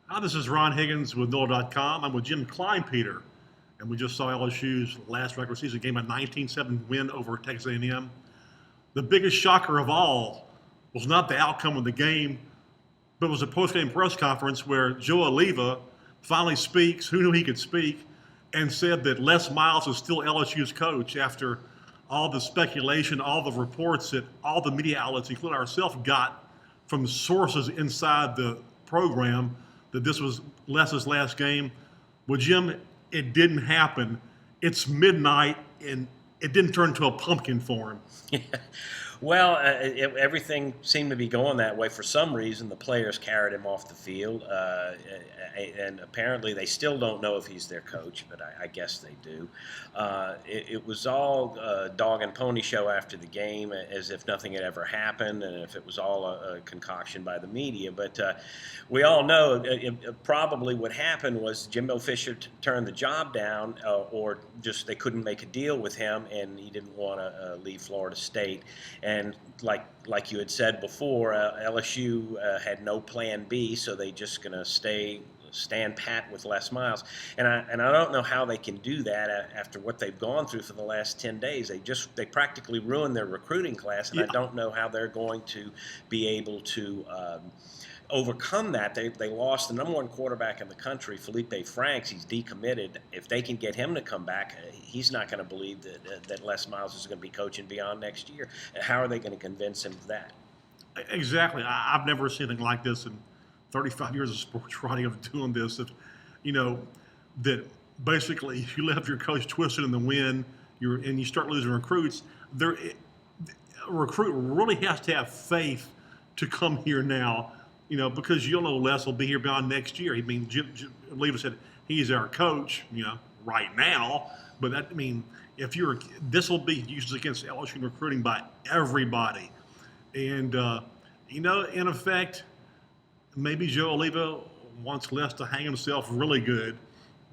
Hi, this is Ron Higgins with NOLA.com. I'm with Jim Kleinpeter, and we just saw LSU's last regular season game, a 19-7 win over Texas A&M. The biggest shocker of all was not the outcome of the game, but it was a post-game press conference where Joe Oliva finally speaks, who knew he could speak, and said that Les Miles is still LSU's coach after all the speculation, all the reports that all the media outlets, including ourselves, got from sources inside the program that this was Les's last game. Well, Jim, it didn't happen. It's midnight, and it didn't turn into a pumpkin for him. Well, everything seemed to be going that way. For some reason, the players carried him off the field, and apparently they still don't know if he's their coach, but I guess they do. It was all a dog and pony show after the game, as if nothing had ever happened, and if it was all a concoction by the media. But we all know probably what happened was Jimbo Fisher turned the job down, or just they couldn't make a deal with him, and he didn't want to leave Florida State. And like you had said before, LSU had no plan B, so they just going to stand pat with Les Miles. And I don't know how they can do that after what they've gone through for the last 10 days. They practically ruined their recruiting class, and I don't know how they're going to be able to overcome that. They lost the number one quarterback in the country, Felipe Franks. He's decommitted. If they can get him to come back, he's not going to believe that Les Miles is going to be coaching beyond next year. How are they going to convince him of that? Exactly. I've never seen anything like this in 35 years of sports writing of doing this. That basically if you left your coach twisted in the wind, and you start losing recruits. A recruit really has to have faith to come here now. Because you'll know Les will be here beyond next year. Jim Oliva said he's our coach, right now. But this will be used against LSU recruiting by everybody. And, in effect, maybe Joe Oliva wants Les to hang himself really good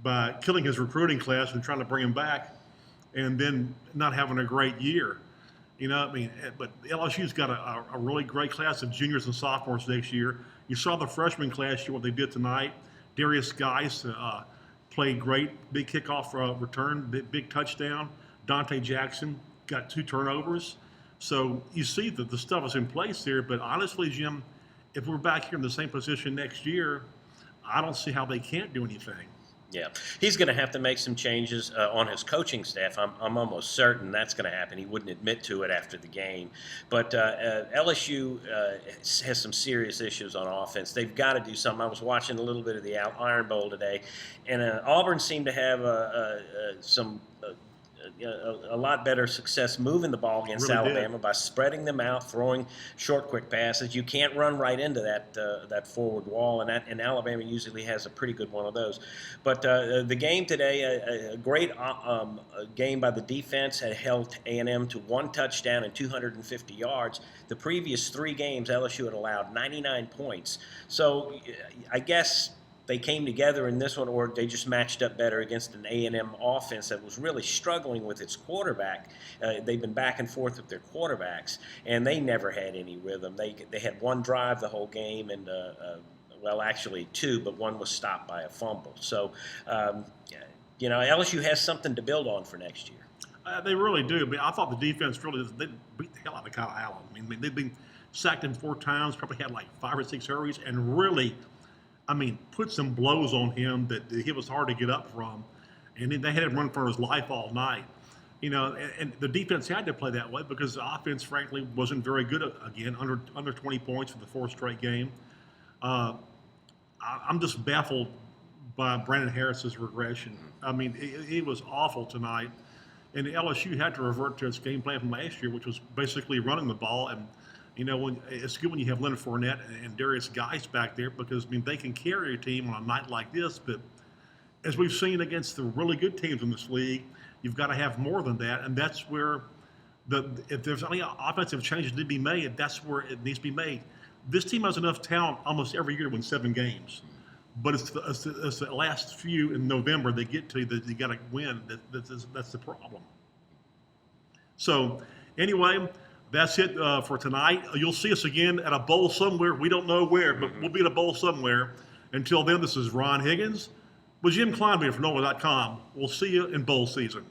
by killing his recruiting class and trying to bring him back and then not having a great year. But LSU's got a really great class of juniors and sophomores next year. You saw the freshman class year, what they did tonight. Darius Geis played great, big kickoff return, big touchdown. Dante Jackson got 2 turnovers. So you see that the stuff is in place there. But honestly, Jim, if we're back here in the same position next year, I don't see how they can't do anything. Yeah, he's going to have to make some changes on his coaching staff. I'm almost certain that's going to happen. He wouldn't admit to it after the game. But LSU has some serious issues on offense. They've got to do something. I was watching a little bit of the Iron Bowl today, and Auburn seemed to have a lot better success moving the ball against Really Alabama by spreading them out, throwing short, quick passes. You can't run right into that forward wall, and Alabama usually has a pretty good one of those. But the game today, a great game by the defense, had held A&M to 1 touchdown and 250 yards. The previous 3 games, LSU had allowed 99 points. So I guess they came together in this one, or they just matched up better against an A&M offense that was really struggling with its quarterback. They've been back and forth with their quarterbacks, and they never had any rhythm. They had 1 drive the whole game, and well, actually 2, but 1 was stopped by a fumble. So, LSU has something to build on for next year. They really do. I thought the defense really they beat the hell out of Kyle Allen. They've been sacked him 4 times, probably had like 5 or 6 hurries, and really, put some blows on him that he was hard to get up from. And then they had him run for his life all night. And the defense had to play that way because the offense, frankly, wasn't very good again, under 20 points for the 4th straight game. I'm just baffled by Brandon Harris's regression. It was awful tonight. And LSU had to revert to its game plan from last year, which was basically running the ball. And it's good when you have Leonard Fournette and Darius Geis back there because they can carry a team on a night like this. But as we've seen against the really good teams in this league, you've got to have more than that, and that's where if there's any offensive changes to be made, that's where it needs to be made. This team has enough talent almost every year to win 7 games, but it's the last few in November they get to that you got to win. That's the problem. So anyway. That's it for tonight. You'll see us again at a bowl somewhere. We don't know where, but we'll be at a bowl somewhere. Until then, this is Ron Higgins with Jim Kleinpeter from NOLA.com. We'll see you in bowl season.